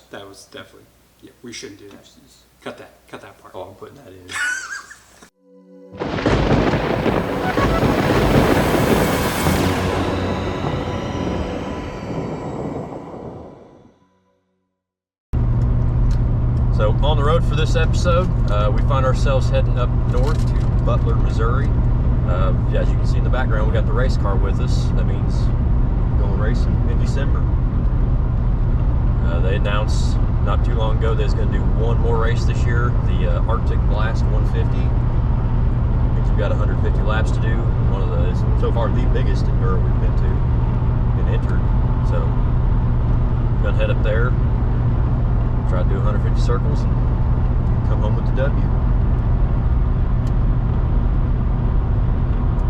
That was definitely, yeah, we shouldn't do that. Cut that part. Oh, I'm putting that in. So on the road for this episode, we find ourselves heading up north to Butler, Missouri. As you can see in the background, we got the race car with us. That means we're going racing in December. They announced not too long ago that it's going to do one more race this year, the Artic Blast 150. Means we've got 150 laps to do. One of the, so far, the biggest Enduro we've been to and entered. So, we're going to head up there, try to do 150 circles, and come home with the W.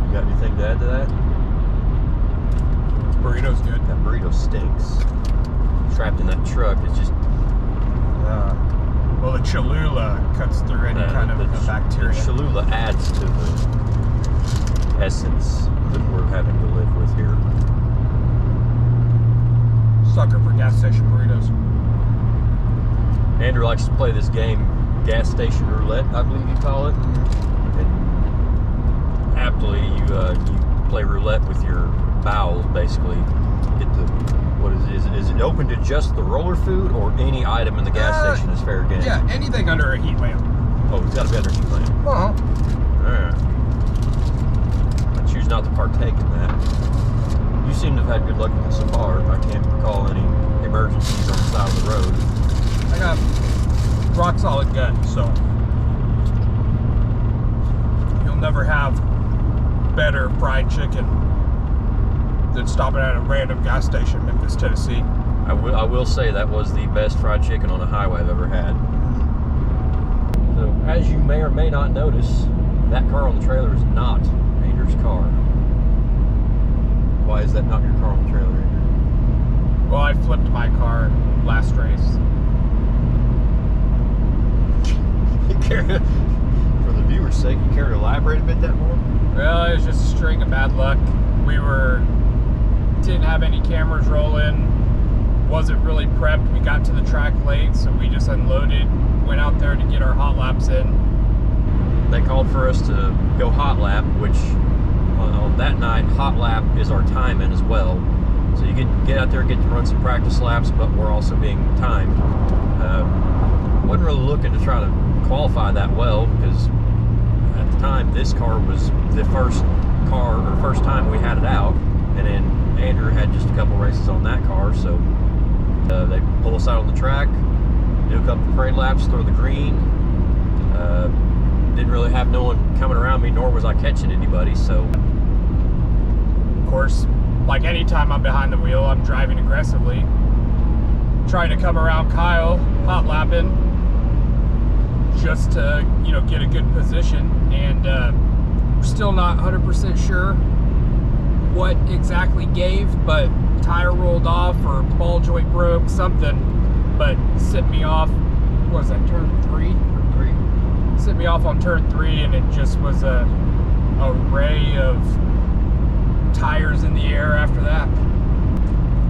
You got anything to add to that? This burrito's good. That burrito stinks. Trapped in that truck, it's just... well, the Cholula cuts through any kind of bacteria. The Cholula adds to the essence that we're having to live with here. Sucker for gas station burritos. Andrew likes to play this game, gas station roulette, I believe you call it. And aptly, you play roulette with your bowels, basically. Get the, what is it open to just the roller food, or any item in the gas station is fair game? Yeah, anything under a heat lamp. Oh, it's got to be under a heat lamp. Uh-huh. Alright. I choose not to partake in that. You seem to have had good luck with it so far. I can't recall any emergencies on the side of the road. I got rock solid gun, so you'll never have better fried chicken than stopping at a random gas station in Memphis, Tennessee. I will say that was the best fried chicken on a highway I've ever had. So, as you may or may not notice, that car on the trailer is not Andrew's car. Why is that not your car on the trailer, Andrew? Well, I flipped my car last race. For the viewer's sake, you care to elaborate a bit that more? Well, it was just a string of bad luck. Didn't have any cameras rolling, wasn't really prepped. We got to the track late, so we just unloaded, went out there to get our hot laps in. They called for us to go hot lap, which on that night, hot lap is our time in as well. So you get out there, get to run some practice laps, but we're also being timed. Wasn't really looking to try to qualify that well, because at the time this car was the first time we had it out, and then Andrew had just a couple races on that car, so they pull us out on the track, do a couple parade laps, throw the green. Didn't really have no one coming around me, nor was I catching anybody, so. Of course, like any time I'm behind the wheel, I'm driving aggressively, trying to come around Kyle, hot lapping, just to, get a good position, and we're still not 100% sure what exactly gave, but tire rolled off or ball joint broke, something, but sent me off. What was that, turn 3? Sent me off on turn 3, and it just was a ray of tires in the air after that.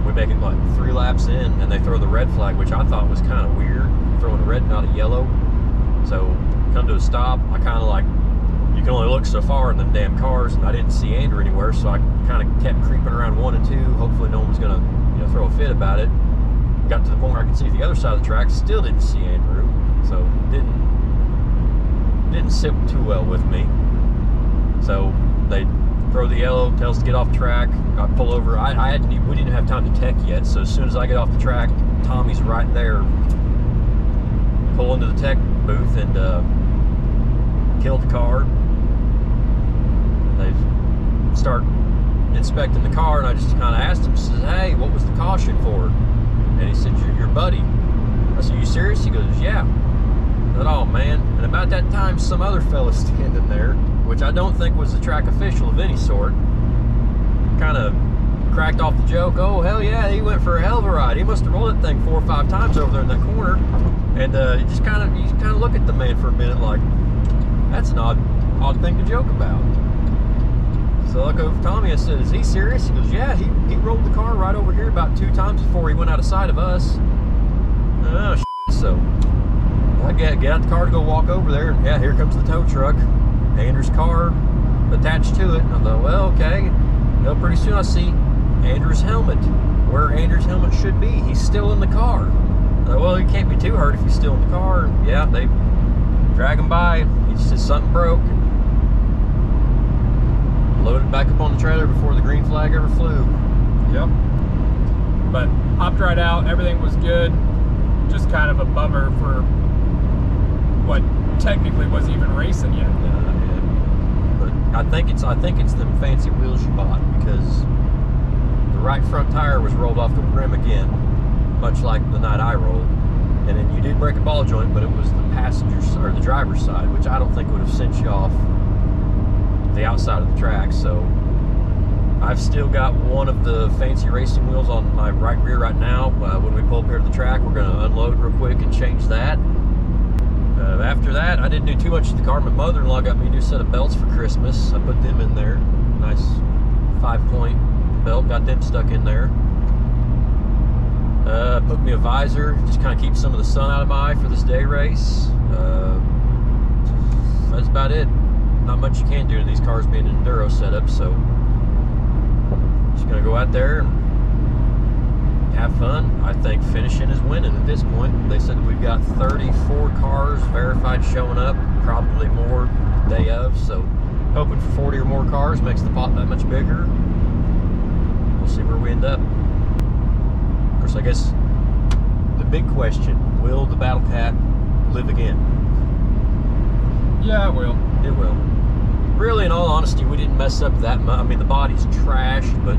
We make it like 3 laps in, and they throw the red flag, which I thought was kind of weird, throwing a red, not a yellow. So come to a stop, I kind of like, you can only look so far in them damn cars. I didn't see Andrew anywhere, so I kind of kept creeping around 1 and 2. Hopefully no one was going to throw a fit about it. Got to the point where I could see the other side of the track, still didn't see Andrew, so didn't sit too well with me. So they throw the yellow, tell us to get off track. I pull over. We didn't have time to tech yet, so as soon as I get off the track, Tommy's right there. Pull into the tech booth and kill the car. They start inspecting the car, and I just kind of asked him, says, "Hey, what was the caution for?" And he said, "Your buddy." I said, "You serious?" He goes, "Yeah." I said, "Oh man." And about that time, some other fella standing there, which I don't think was the track official of any sort, kind of cracked off the joke. "Oh hell yeah, he went for a hell of a ride. He must have rolled that thing 4 or 5 times over there in that corner." And you just kind of look at the man for a minute like, that's an odd thing to joke about. So I look over Tommy, I said, "Is he serious?" He goes, "Yeah, he rolled the car right over here about 2 times before he went out of sight of us." Oh, shit. So I get out the car to go walk over there, and yeah, here comes the tow truck. Andrew's car attached to it. And I thought, well, okay. Well, pretty soon I see Andrew's helmet, where Andrew's helmet should be. He's still in the car. Well, he can't be too hurt if he's still in the car. And yeah, they drag him by. He just said something broke. Loaded back up on the trailer before the green flag ever flew. Yep. But hopped right out. Everything was good. Just kind of a bummer for what technically was even racing yet. But I think it's them fancy wheels you bought, because the right front tire was rolled off the rim again, much like the night I rolled. And then you did break a ball joint, but it was the passenger's or the driver's side, which I don't think would have sent you off the outside of the track. So I've still got one of the fancy racing wheels on my right rear right now. When we pull up here to the track, we're going to unload real quick and change that. After that, I didn't do too much to the car. My mother-in-law got me a new set of belts for Christmas. I put them in there. Nice 5-point belt, got them stuck in there. Put me a visor, just kind of keep some of the sun out of my eye for this day race. That's about it. Not much you can do to these cars being an Enduro setup, so just gonna go out there and have fun. I think finishing is winning at this point. They said we've got 34 cars verified showing up, probably more day of, so hoping for 40 or more cars makes the pot that much bigger. We'll see where we end up. Of course, I guess the big question, will the Battle Cat live again? Yeah, it will. It will. Really, in all honesty, we didn't mess up that much. I mean, the body's trashed, but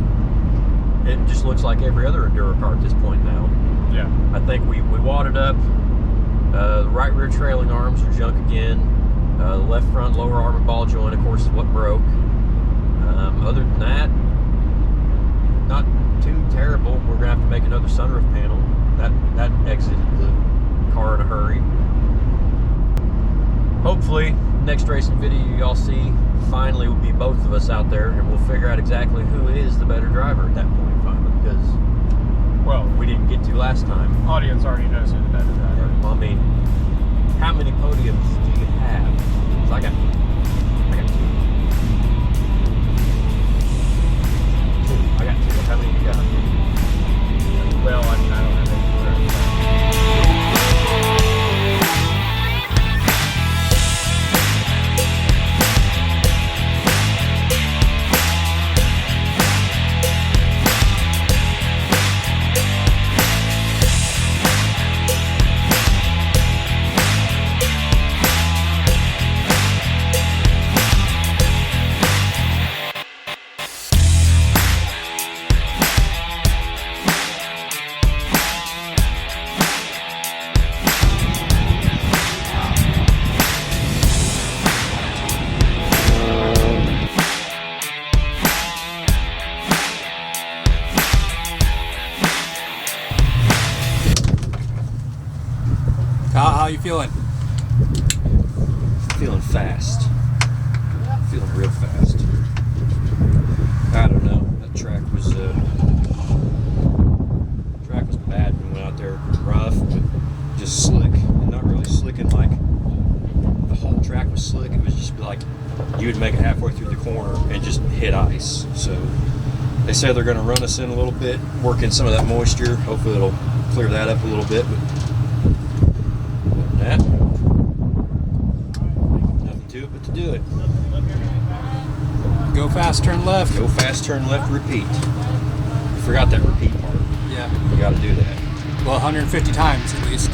it just looks like every other Enduro car at this point now. Yeah. I think we wadded up. The right rear trailing arms are junk again. The left front lower armor ball joint, of course, is what broke. Other than that, not too terrible. We're gonna have to make another sunroof panel. That exited the car in a hurry. Hopefully, next racing video y'all see finally will be both of us out there, and we'll figure out exactly who is the better driver at that point finally, because, well, we didn't get to last time. Audience already knows who the better driver is. Well, I mean, how many podiums do you have? 'Cause I got two. I got two. How many you got? Well, I mean, I don't have any. How you feeling? Feeling fast. Feeling real fast. I don't know. That track was bad when we went out there. Rough, but just slick, and not really slicking like the whole track was slick. It was just like you would make it halfway through the corner and just hit ice. So they say they're going to run us in a little bit, work in some of that moisture. Hopefully it'll clear that up a little bit. But that, nothing to it but to do it. Go fast, turn left. Go fast, turn left, repeat. Forgot that repeat part. Yeah. You got to do that. Well, 150 times at least.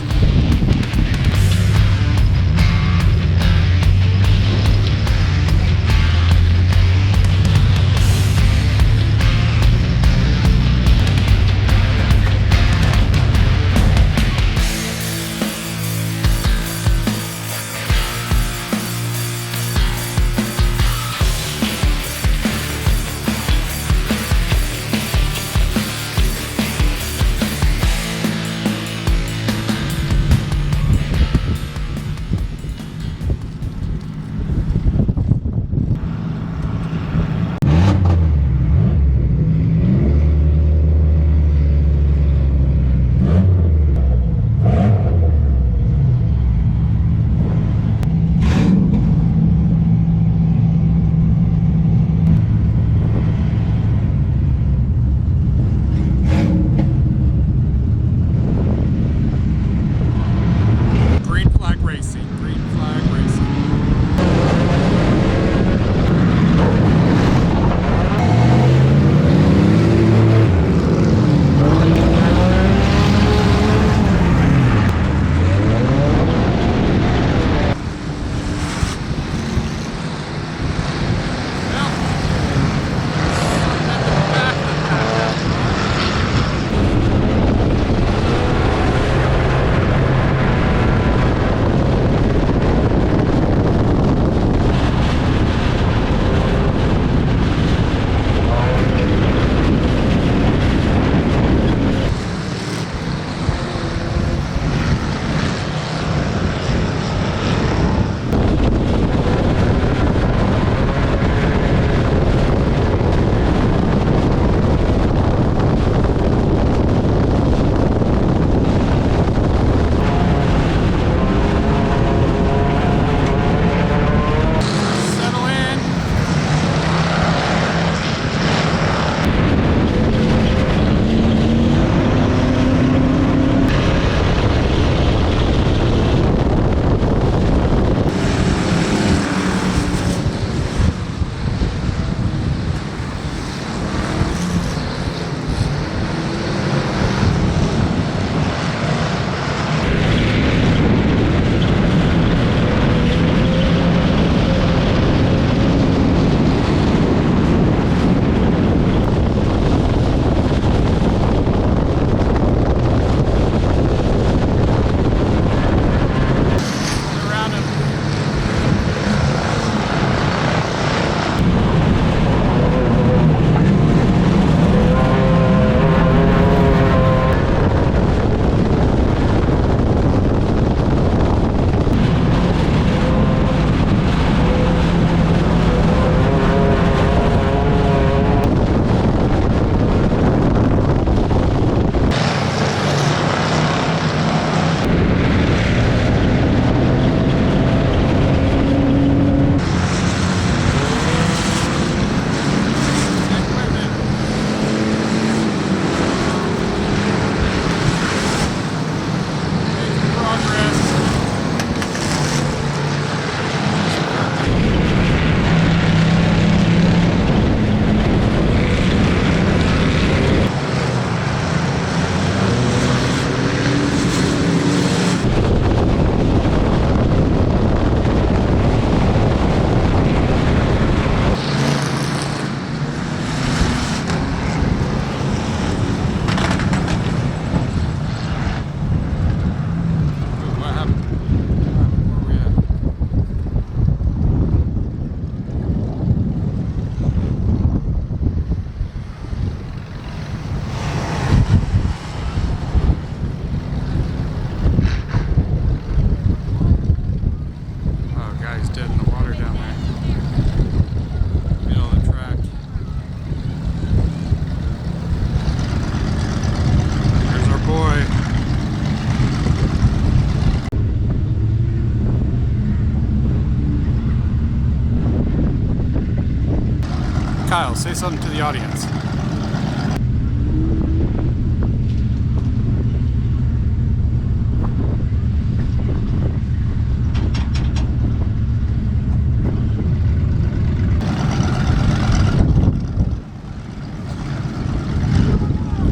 Kyle, say something to the audience.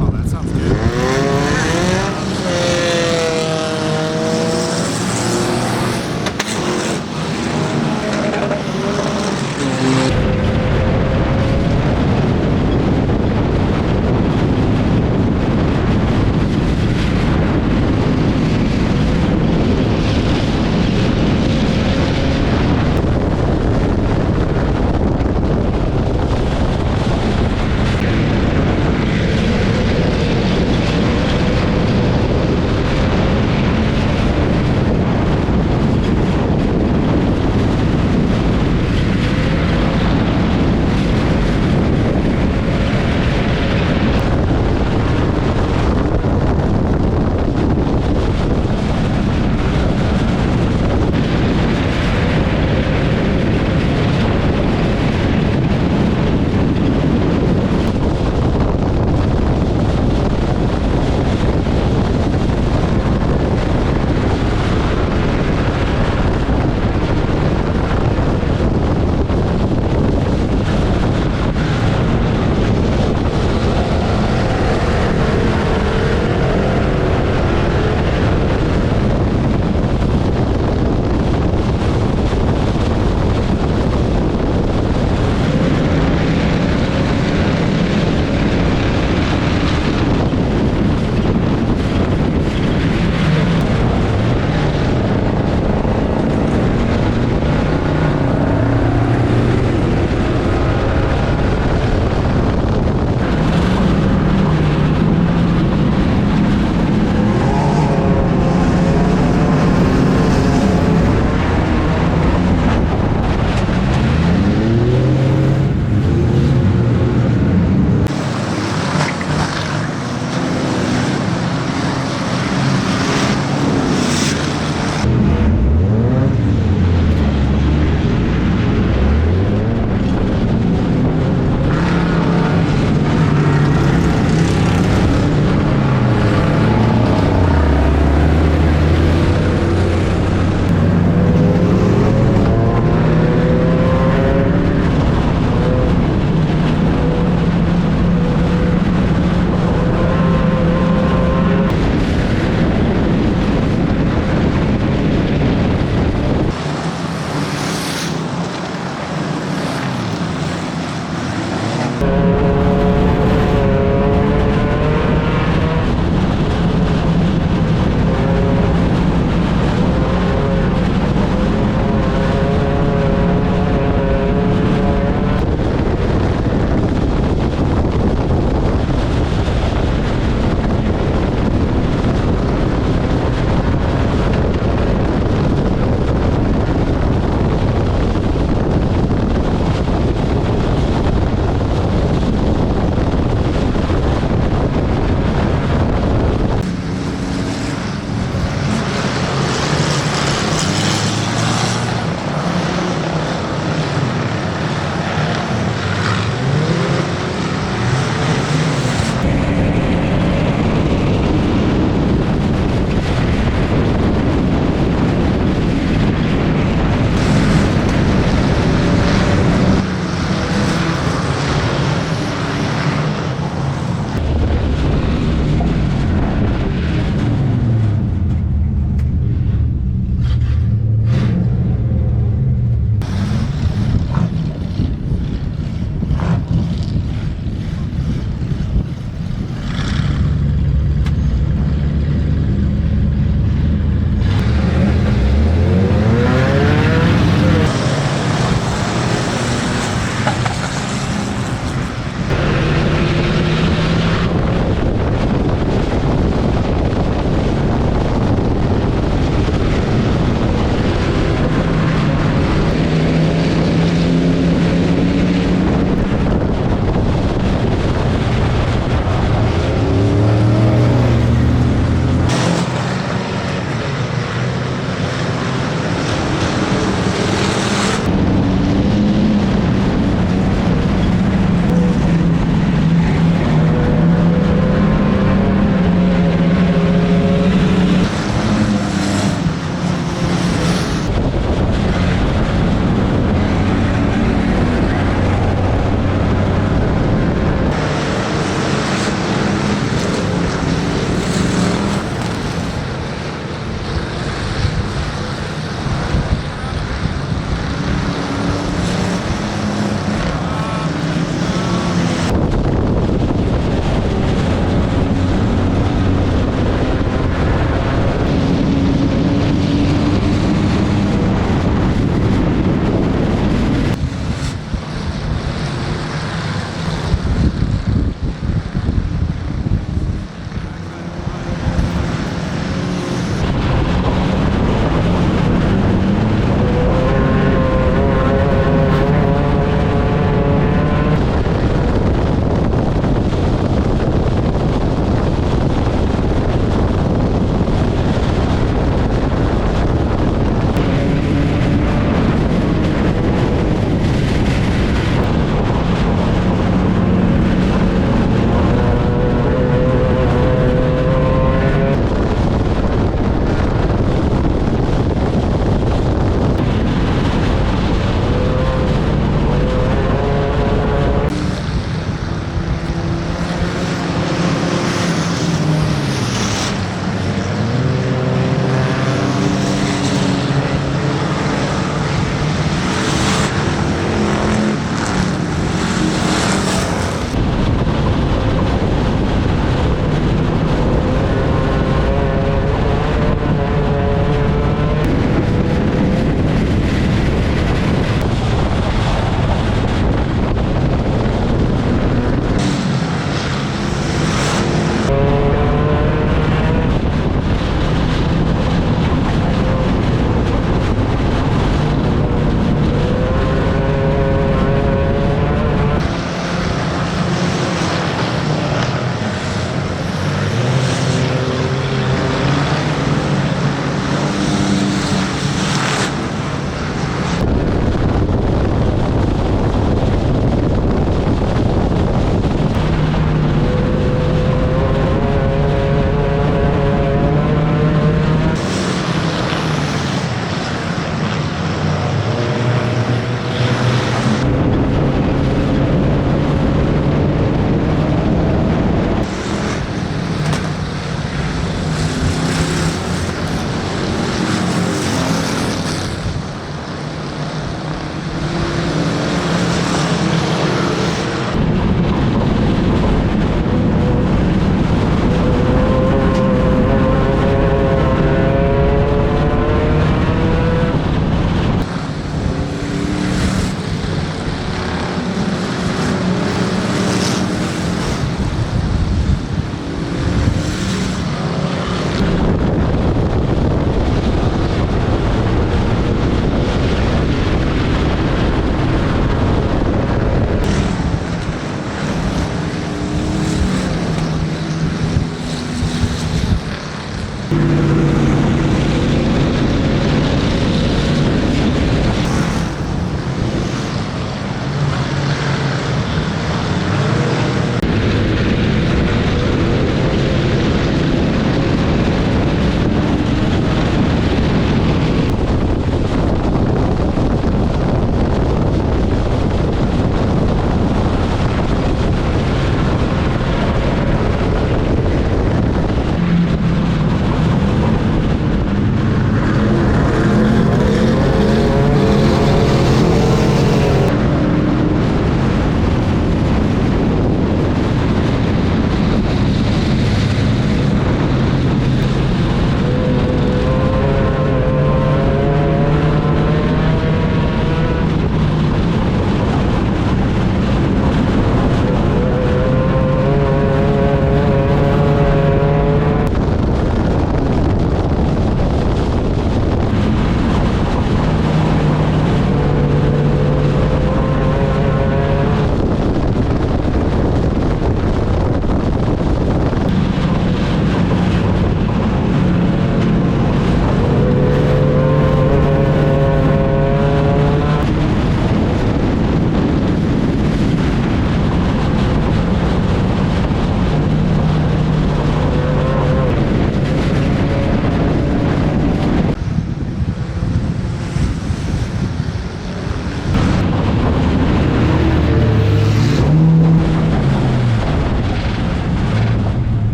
Oh, that sounds good.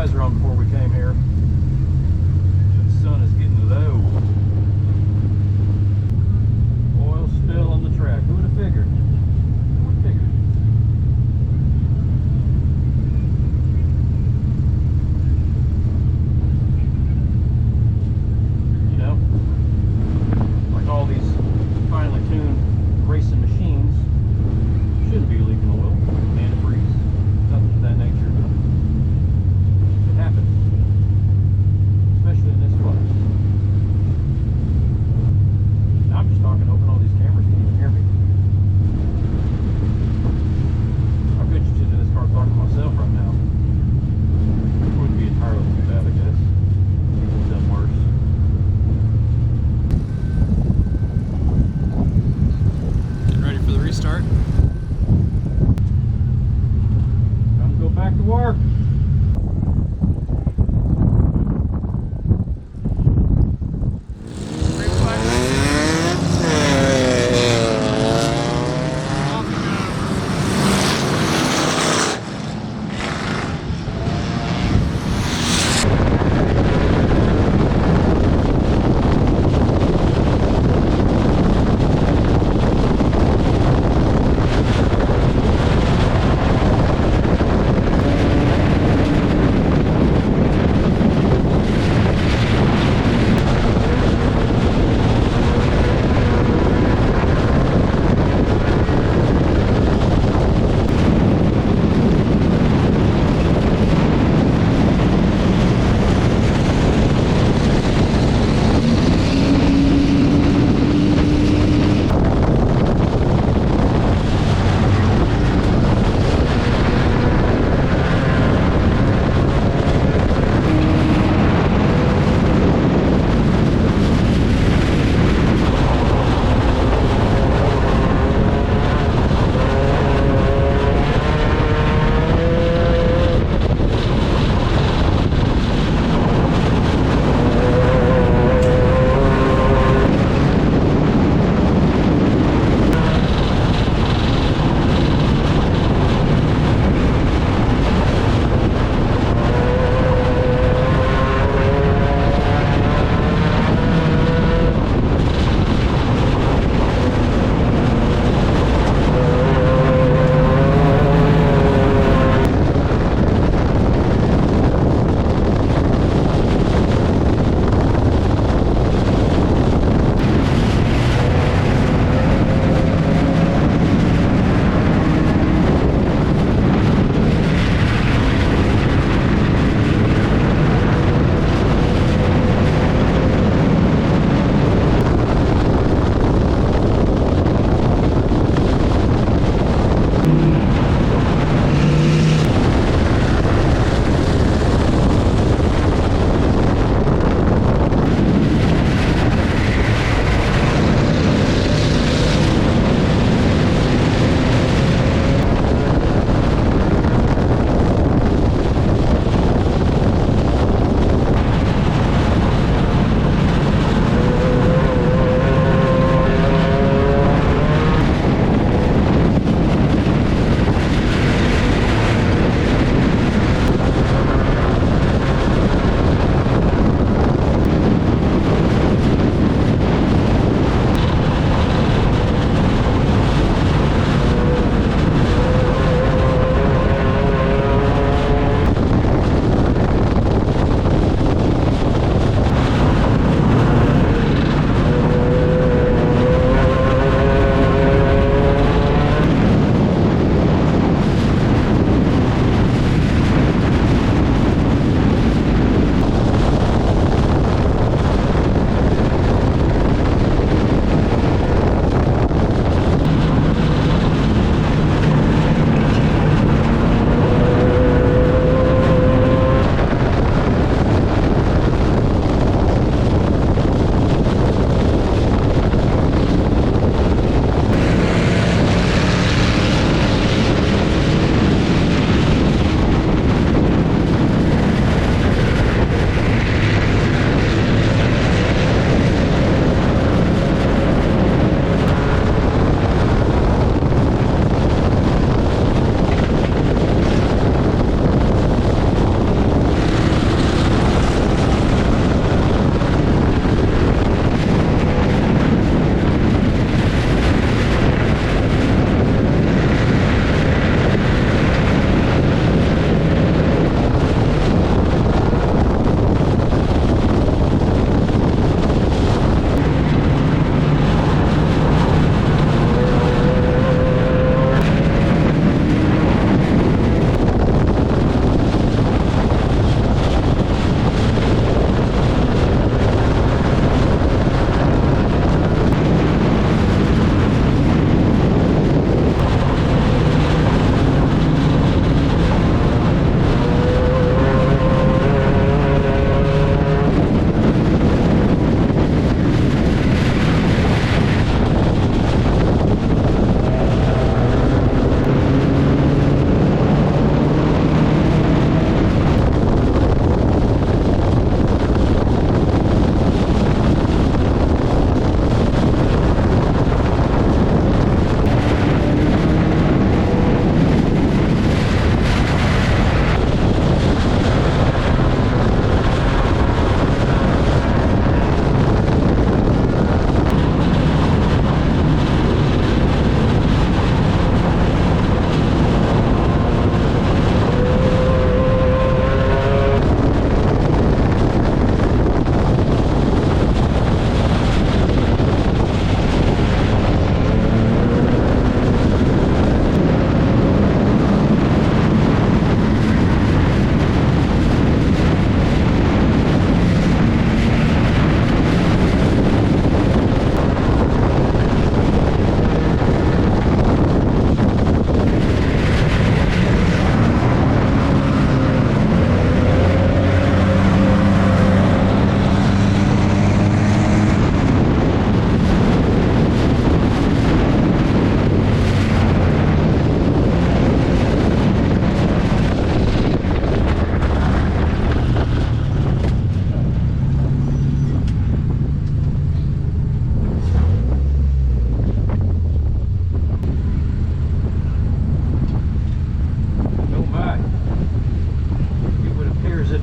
visor on before we came here. The sun is getting low. Oil spill on the track. Who would have figured? Who would have figured? You know, like all these finely tuned racing machines shouldn't be leaking oil, antifreeze, nothing of that nature, but it happens, especially in this class. I'm just talking to open all these cameras, you can even hear me. I could just sit in this car talking to myself right now. It wouldn't be entirely too bad, I guess. It's done worse. Ready for the restart? Time to go back to work. Green flag. Off you go.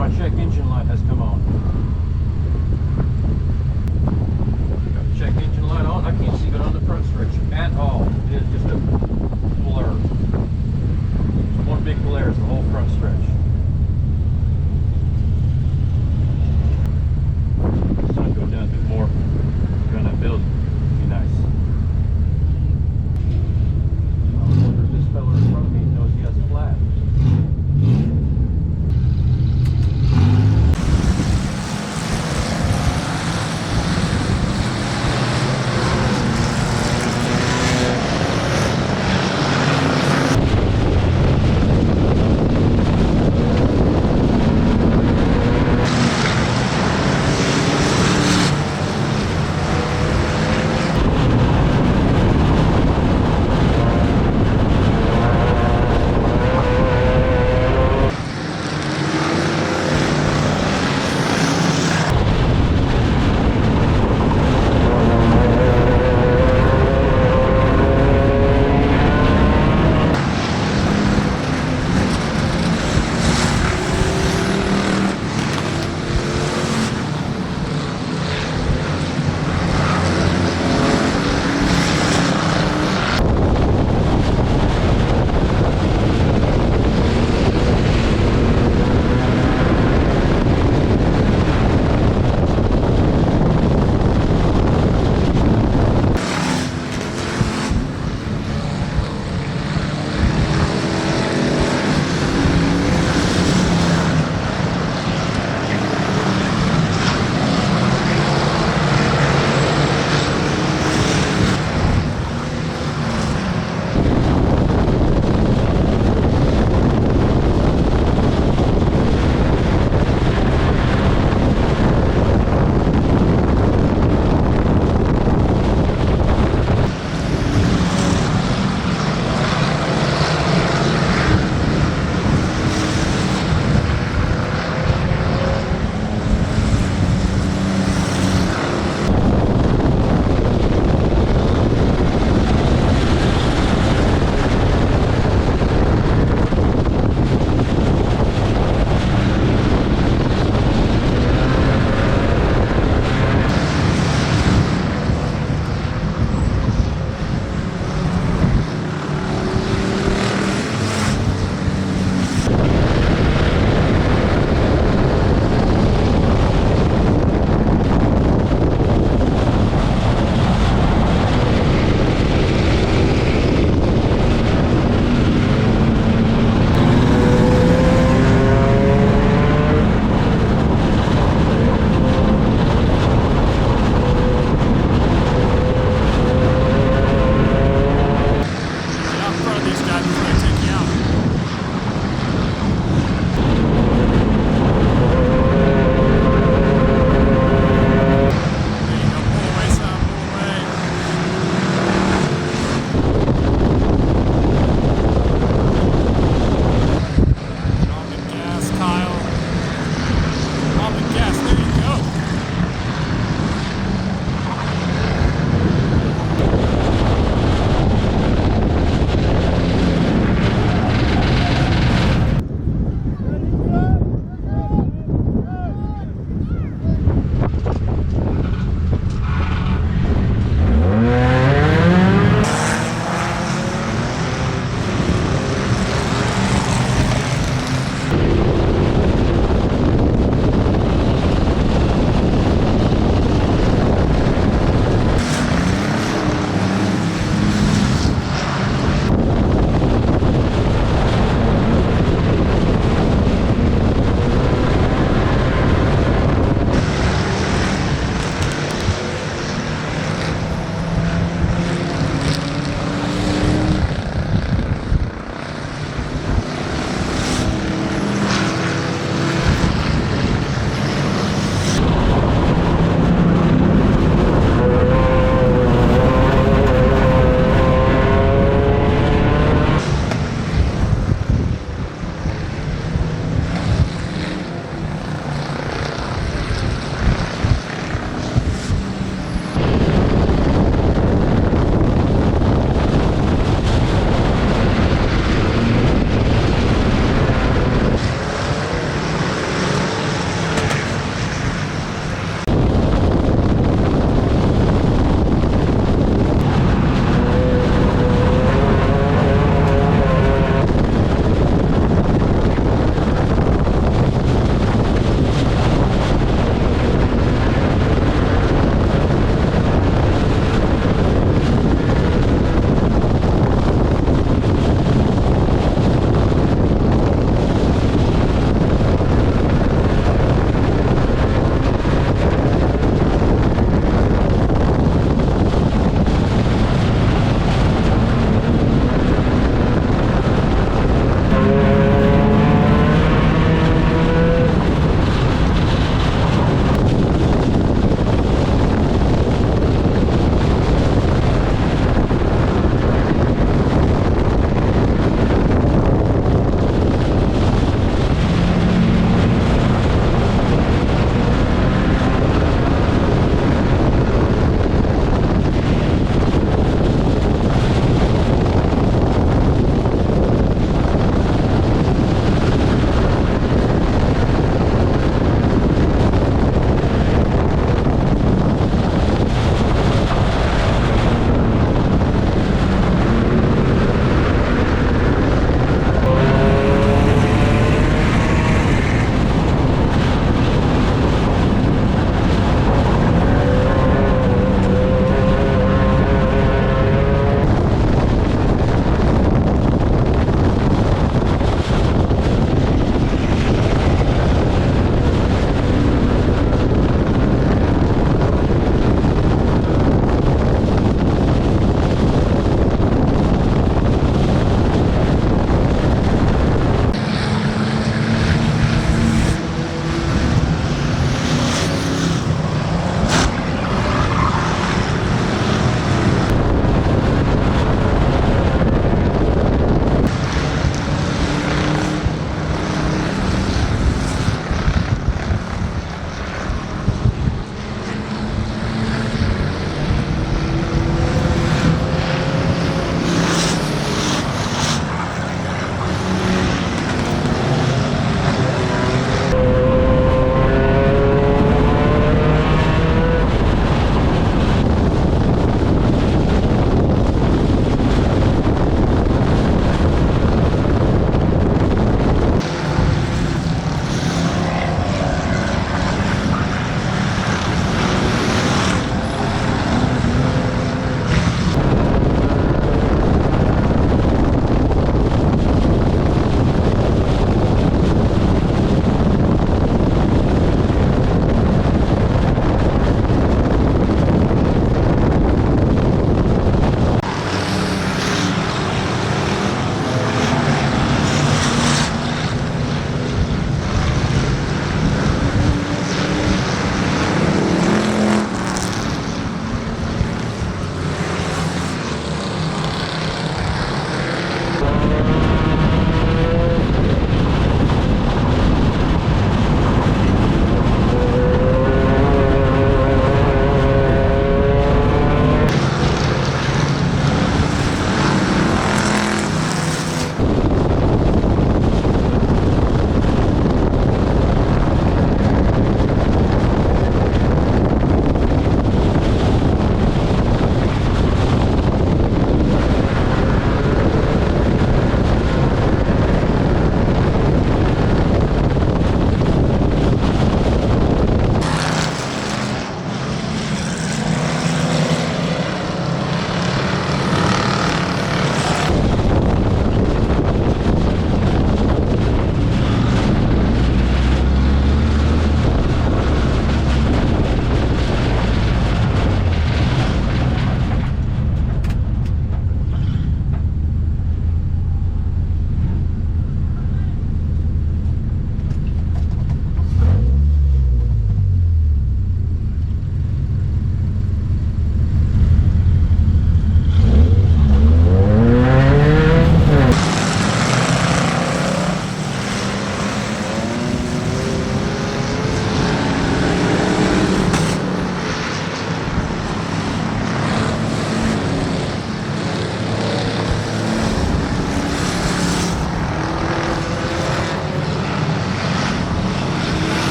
my check engine light has come on. Got the check engine light on. I can't see it on the front stretch at all. It is just a blur. It's one big glare is the whole front stretch. The sun goes down a bit more around that building. It'd be nice. I wonder if this fella in front of me knows he has a flat.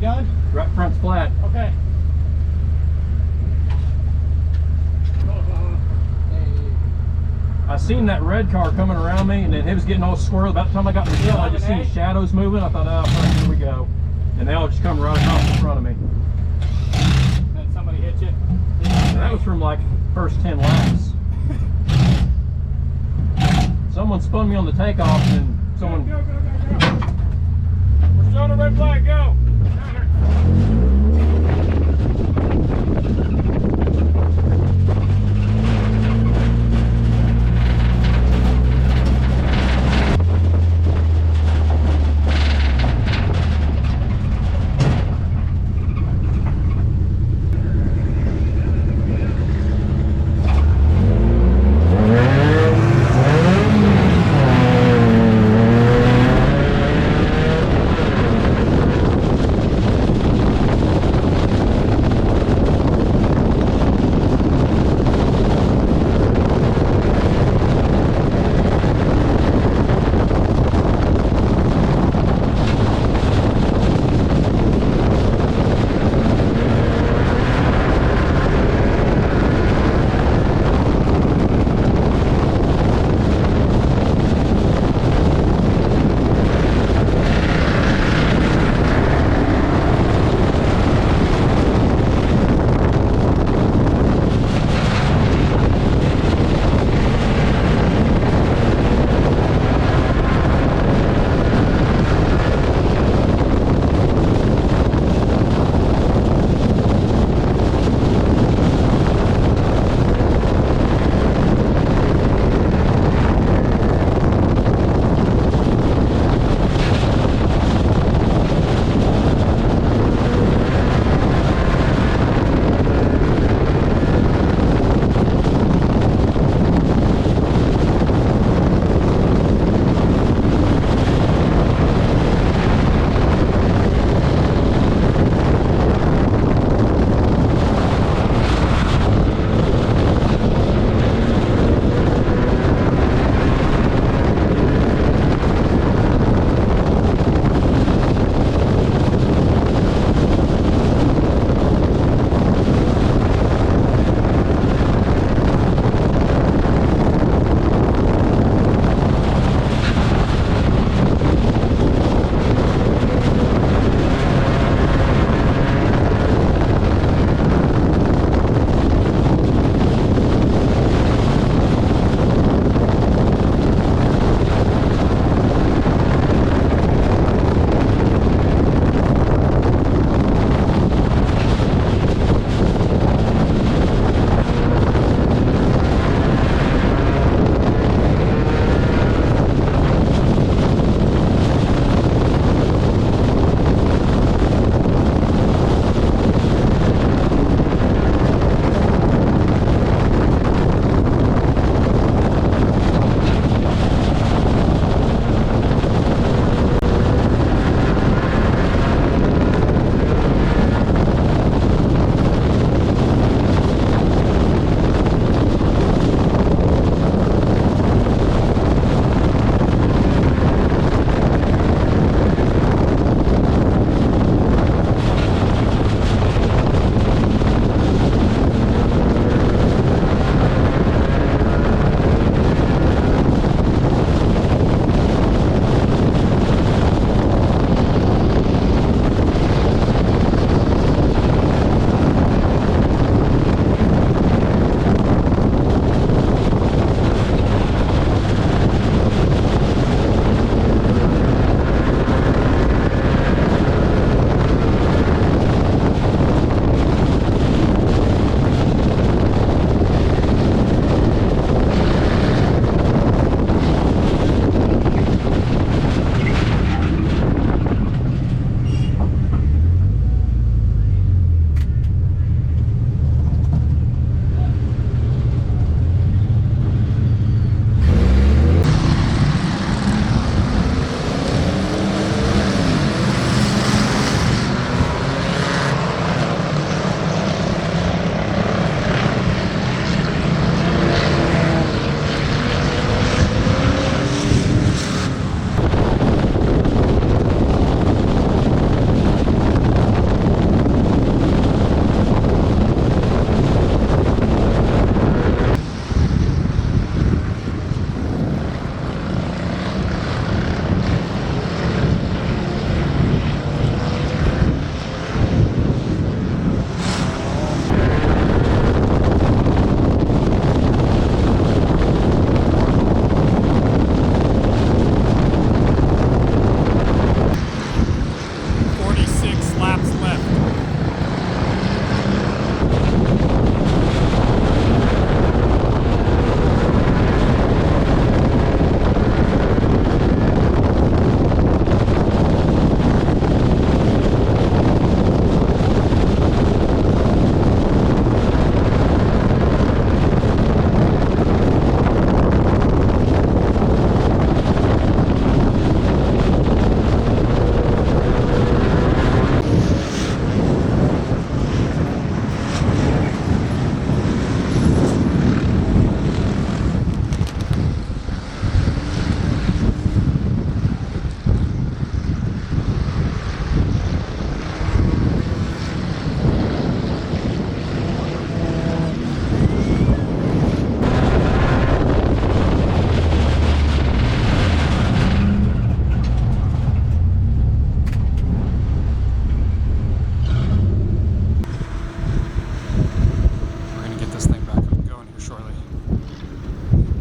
done? Right front's flat. Okay. I seen that red car coming around me, and then it was getting all swirled. About the time I got in the hill, I just seen shadows moving. I thought, oh, fuck, here we go. And they all just come right off in front of me. Then somebody hit you. And that was from like first 10 laps. Someone spun me on the takeoff, and someone. Go, go, go, go. We're showing a red flag. Go.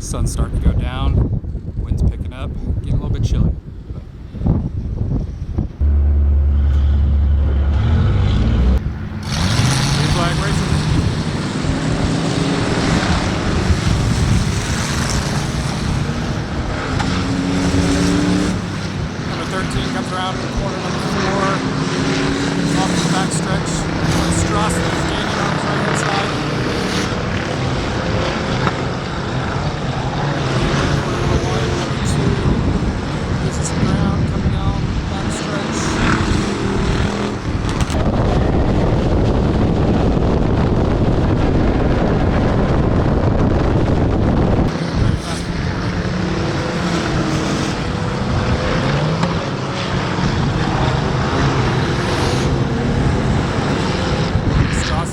Sun's starting to go down, wind's picking up, getting a little bit chilly. Green flag racing. Number 13 comes around the corner, number 4 off the back stretch. Strauss is gaining on his right hand side. Loses some ground coming down back stretch. Very fast in the corner. Strauss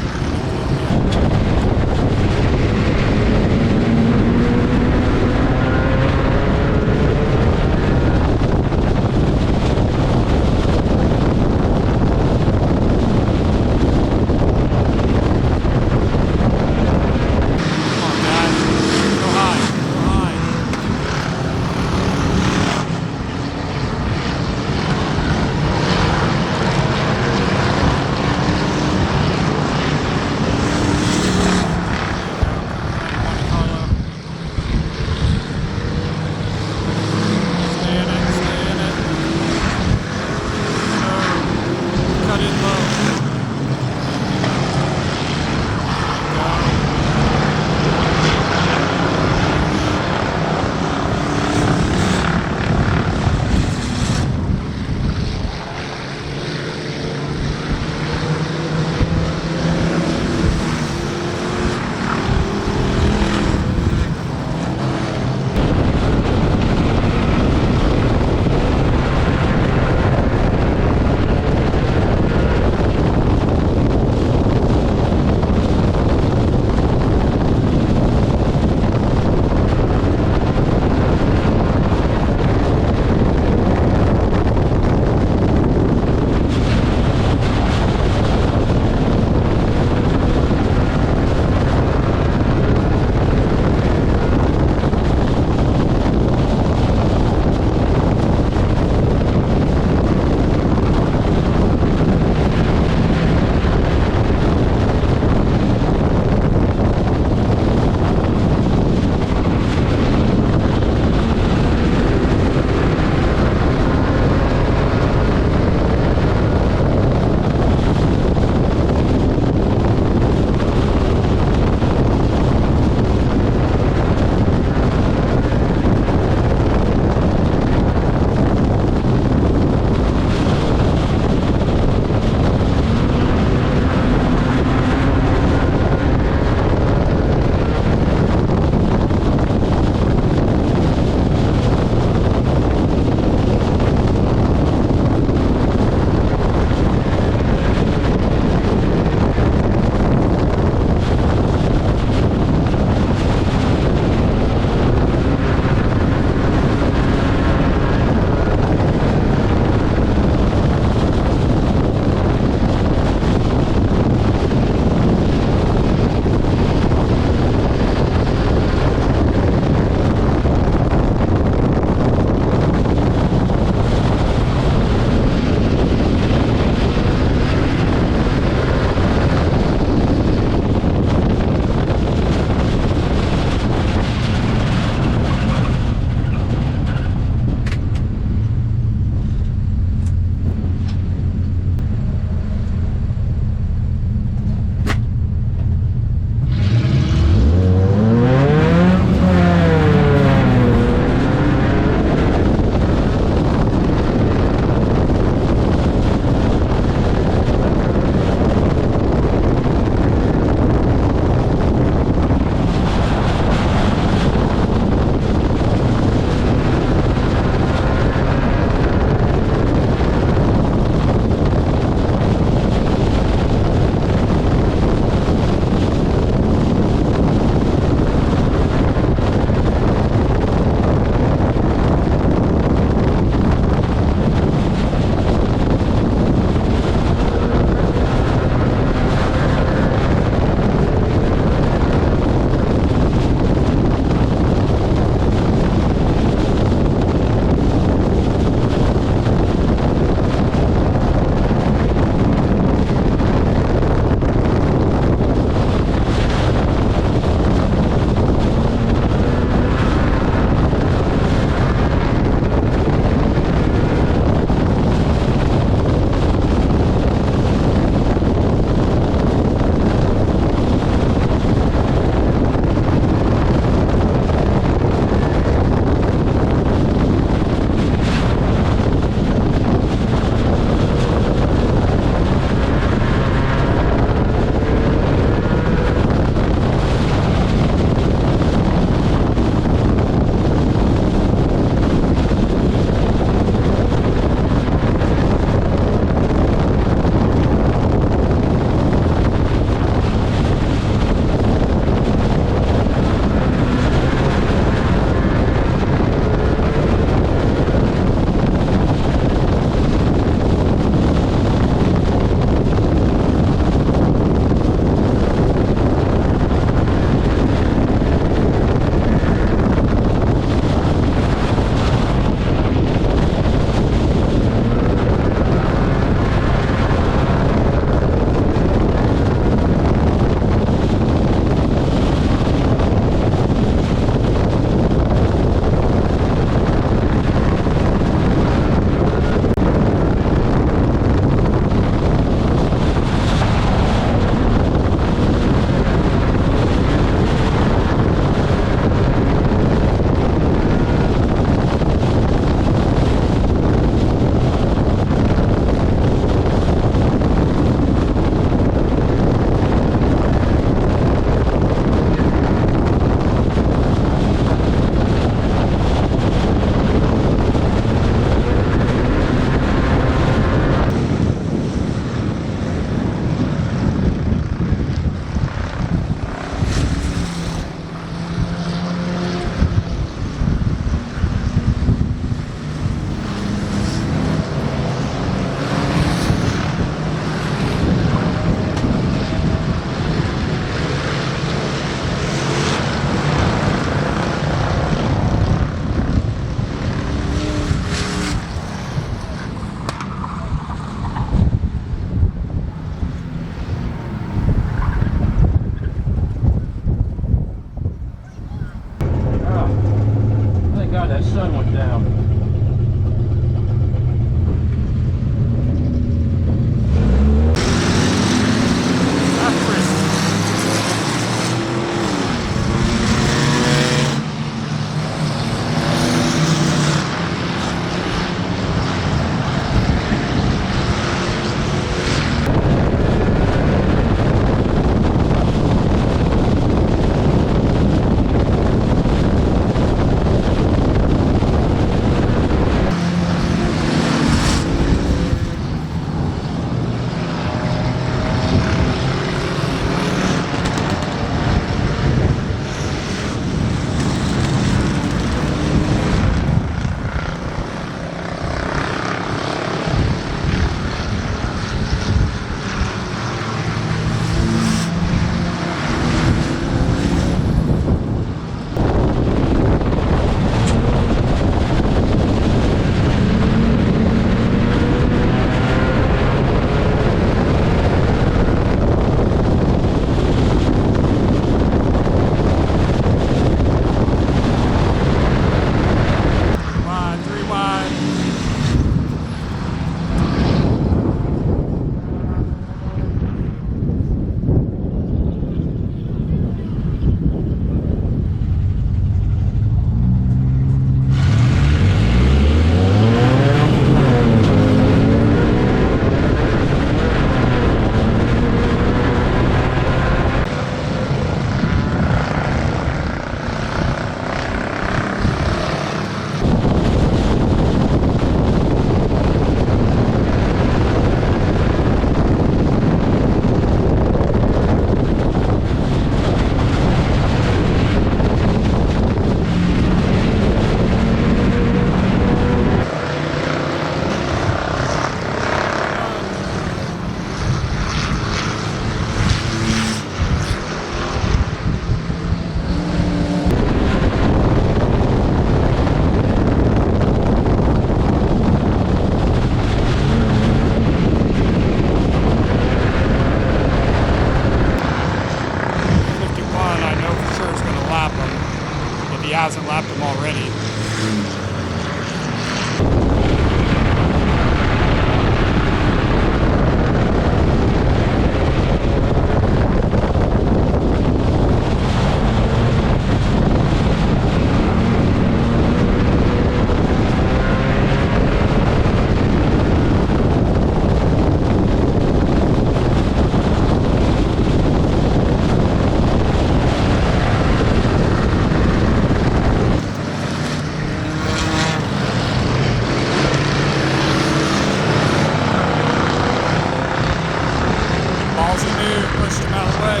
way.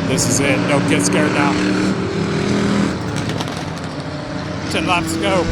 This is it. Don't get scared now. 10 laps to go.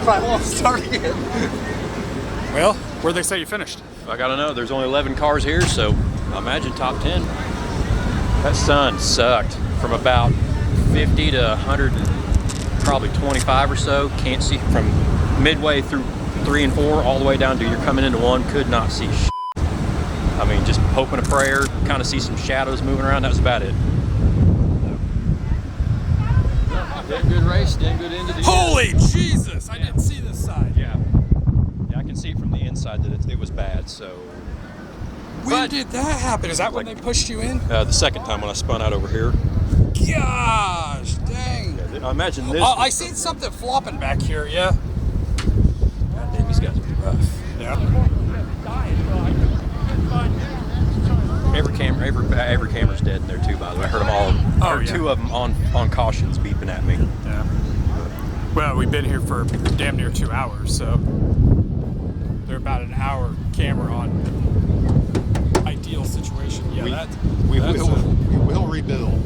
I won't start again. Well, where'd they say you finished? I gotta know. There's only 11 cars here, so I imagine top 10. That sun sucked from about 50 to 100, and probably 25 or so. Can't see from midway through 3 and 4 all the way down to you're coming into 1. Could not see shit. I mean, just hoping a prayer, kind of see some shadows moving around. That was about it. Damn good race, damn good end of the year. Holy Jesus! I didn't see this side. Yeah, I can see from the inside that it was bad. So when did that happen? Is that when they pushed you in? The second time when I spun out over here. Gosh, dang! Yeah, I imagine this. I seen something flopping back here. Yeah. God damn, these guys are rough. Yeah. Every camera's dead in there too. By the way, I heard them all. I heard 2 of them on cautions beeping at me. Yeah. Well, we've been here for damn near 2 hours, so they're about an hour camera on ideal situation. Yeah, we will rebuild.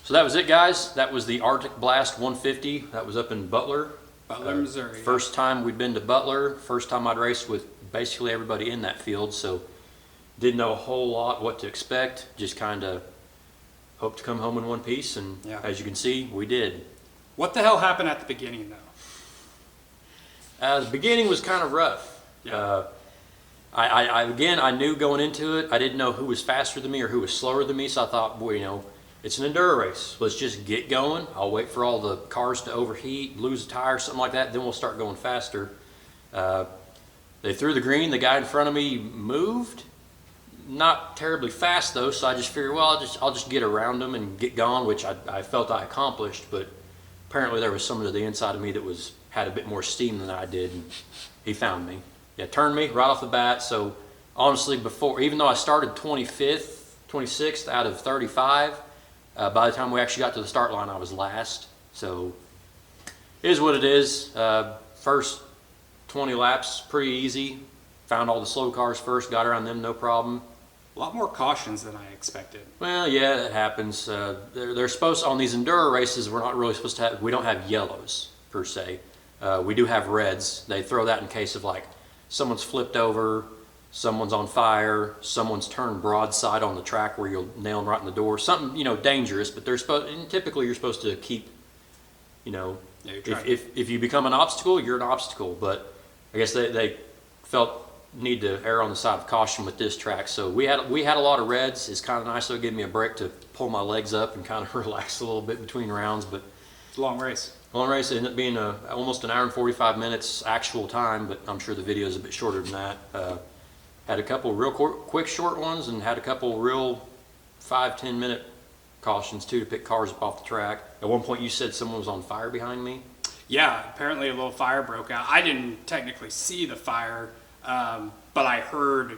So that was it, guys. That was the Artic Blast 150. That was up in Butler, Missouri. First time we'd been to Butler. First time I'd raced with basically everybody in that field. So didn't know a whole lot what to expect. Just kind of hope to come home in one piece, and Yeah. as you can see, we did. What the hell happened at the beginning, though? The beginning was kind of rough. Yeah. I knew going into it, I didn't know who was faster than me or who was slower than me, so I thought, boy, you know, it's an enduro race. Let's just get going. I'll wait for all the cars to overheat, lose a tire, something like that, then we'll start going faster. They threw the green, the guy in front of me moved. Not terribly fast though, so I just figured, well, I'll just get around them and get gone, which I felt I accomplished, but apparently there was someone to the inside of me that had a bit more steam than I did, and he found me. Yeah, turned me right off the bat. So honestly, even though I started 25th, 26th out of 35, by the time we actually got to the start line, I was last. So it is what it is. First 20 laps, pretty easy. Found all the slow cars first, got around them, no problem. A lot more cautions than I expected. Well, yeah, that happens. They're supposed, on these enduro races, we're not really supposed to have, we don't have yellows per se. We do have reds. They throw that in case of like someone's flipped over, someone's on fire, someone's turned broadside on the track where you'll nail them right in the door. Something, you know, dangerous, but they're supposed, and typically you're supposed to keep, you know, Yeah, if you become an obstacle, you're an obstacle. But I guess they felt need to err on the side of caution with this track. So we had a lot of reds. It's kind of nice, so it gave me a break to pull my legs up and kind of relax a little bit between rounds. But it's a long race. long race ended up being almost an hour and 45 minutes actual time, but I'm sure the video is a bit shorter than that. Had a couple real quick short ones, and had a couple real 5-10 minute cautions too to pick cars up off the track. At one point you said someone was on fire behind me. Yeah, apparently a little fire broke out. I didn't technically see the fire, but I heard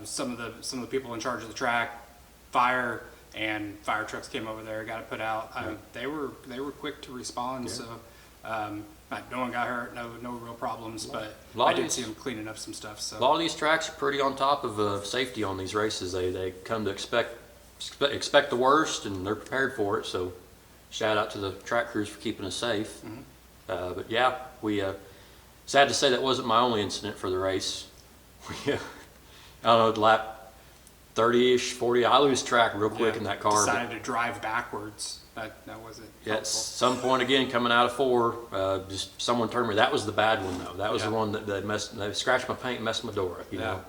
some of the people in charge of the track fire, and fire trucks came over there, got it put out. They were quick to respond, so no one got hurt, no real problems, but I did see them cleaning up some stuff. So a lot of these tracks are pretty on top of safety on these races. They come to expect the worst, and they're prepared for it. So shout out to the track crews for keeping us safe. But yeah, sad to say that wasn't my only incident for the race. I don't know, lap 30-ish, 40, I lose track real quick in that car. Decided to drive backwards. That wasn't Yeah, at helpful. some point again, coming out of 4, just someone turned me. That was the bad one though. That was the one that scratched my paint and messed my door up. You know,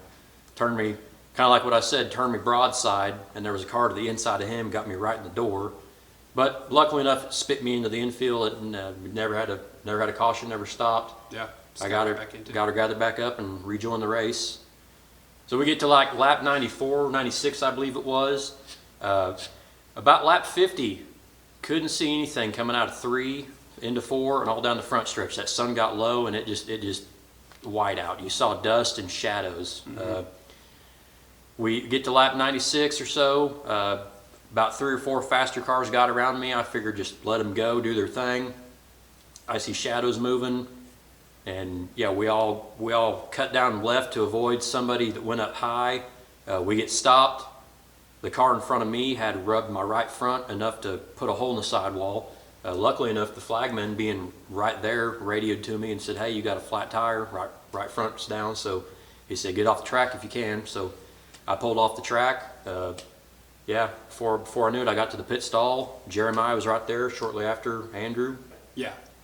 turned me kind of like what I said, turned me broadside, and there was a car to the inside of him, got me right in the door. But luckily enough, it spit me into the infield, and never had a caution, never stopped. Yeah, I got her gathered back up and rejoined the race. So we get to like lap 94, 96, I believe it was. About lap 50, couldn't see anything coming out of 3 into 4 and all down the front stretch. That sun got low and it just white out. You saw dust and shadows. We get to lap 96 or so. About 3 or 4 faster cars got around me. I figured just let them go, do their thing. I see shadows moving, and yeah, we all cut down left to avoid somebody that went up high. We get stopped. The car in front of me had rubbed my right front enough to put a hole in the sidewall. Luckily enough, the flagman, being right there, radioed to me and said, "Hey, you got a flat tire, right front's down." So he said, "Get off the track if you can." So I pulled off the track. Yeah, before I knew it, I got to the pit stall. Jeremiah was right there shortly after Andrew.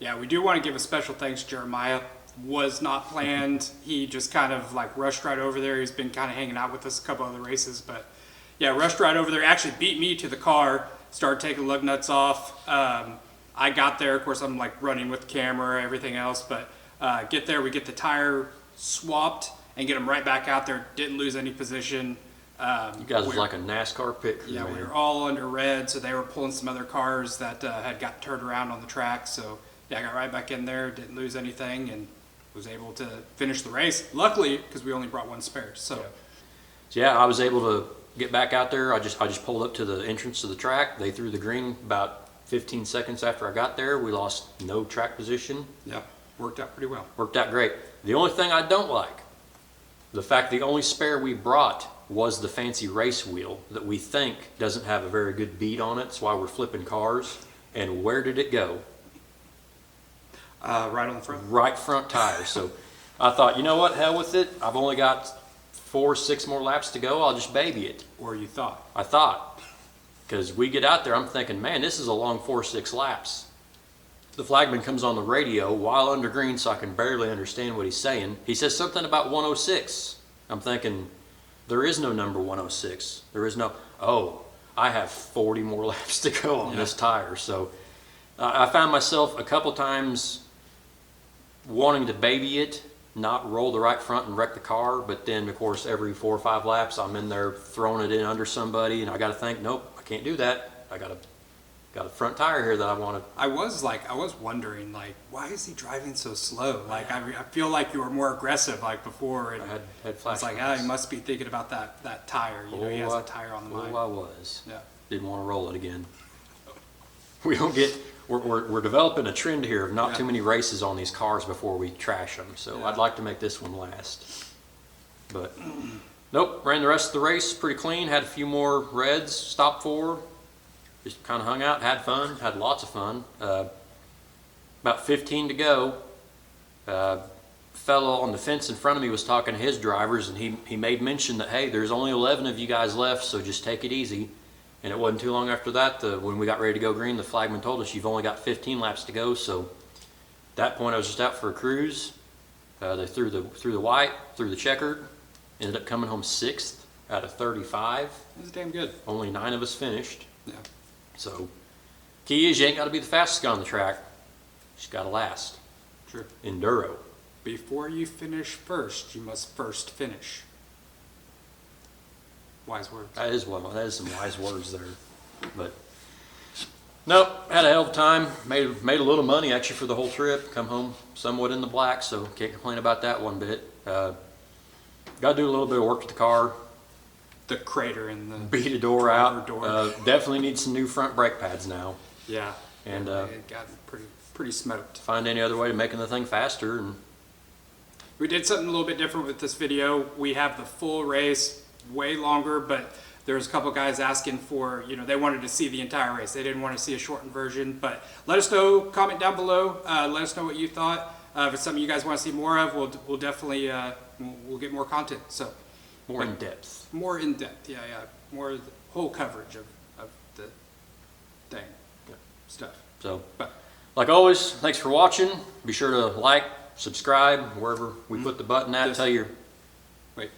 Yeah, we do want to give a special thanks to Jeremiah. Was not planned. He just kind of like rushed right over there. He's been kind of hanging out with us a couple other races, but yeah, rushed right over there. Actually beat me to the car, started taking lug nuts off. I got there, of course I'm like running with the camera, everything else, but get there, we get the tire swapped and get them right back out there. Didn't lose any position. You guys was like a NASCAR pit crew. Yeah, we were all under red, so they were pulling some other cars that had got turned around on the track. So yeah, I got right back in there, didn't lose anything, and was able to finish the race. Luckily, because we only brought one spare. So yeah, I was able to get back out there. I just pulled up to the entrance to the track. They threw the green about 15 seconds after I got there. We lost no track position. Yeah, worked out pretty well. Worked out great. The only thing I don't like, the fact the only spare we brought was the fancy race wheel that we think doesn't have a very good bead on it. That's why we're flipping cars. And where did it go? Right on the front. Right front tire. So I thought, you know what, hell with it. I've only got 4 or 6 more laps to go. I'll just baby it. Or you thought. I thought. Because we get out there, I'm thinking, man, this is a long 4-6 laps. The flagman comes on the radio while under green, so I can barely understand what he's saying. He says something about 106. I'm thinking, there is no number 106. There is no, oh, I have 40 more laps to go on this tire. So I found myself a couple times wanting to baby it, not roll the right front and wreck the car, but then of course every 4 or 5 laps I'm in there throwing it in under somebody, and I got to think, nope, I can't do that. I got a front tire here that I want to. I was wondering, like, why is he driving so slow? Like, I feel like you were more aggressive, like, before. And I had flashbacks. it's like, ah, he must be thinking about that tire. You know, he has a tire on the mind. I was. Yeah. Didn't want to roll it again. We don't get. We're developing a trend here of not too many races on these cars before we trash them. So I'd like to make this one last. But nope, ran the rest of the race pretty clean. Had a few more reds, stopped for. Just kind of hung out, had fun, had lots of fun. About 15 to go. Fellow on the fence in front of me was talking to his drivers, and he made mention that, hey, there's only 11 of you guys left, so just take it easy. And it wasn't too long after that, when we got ready to go green, the flagman told us you've only got 15 laps to go. So at that point, I was just out for a cruise. They threw the white, threw the checkered, ended up coming home 6th out of 35. It was damn good. Only 9 of us finished. Yeah. So key is you ain't got to be the fastest guy on the track. You just got to last. True. Enduro. Before you finish first, you must first finish. Wise words. That is some wise words there. But nope, had a hell of a time. Made a little money actually for the whole trip. Come home somewhat in the black, so can't complain about that one bit. Got to do a little bit of work to the car. The crater in the Beat a door out. door. Definitely need some new front brake pads now. Yeah. And it got pretty smoked. find any other way to making the thing faster. And We did something a little bit different with this video. We have the full race, way longer, but there was a couple guys asking for, they wanted to see the entire race. They didn't want to see a shortened version, but let us know, comment down below, let us know what you thought. If it's something you guys want to see more of, we'll definitely, we'll get more content. So more in depth. More in depth, yeah. More of the whole coverage of the thing, stuff. So, But like always, thanks for watching. Be sure to like, subscribe, wherever we put the button at. Wait,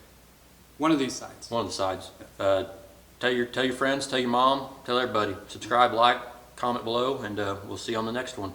one of these sides. One of the sides. Tell your friends, tell your mom, tell everybody. Subscribe, like, comment below, and we'll see you on the next one.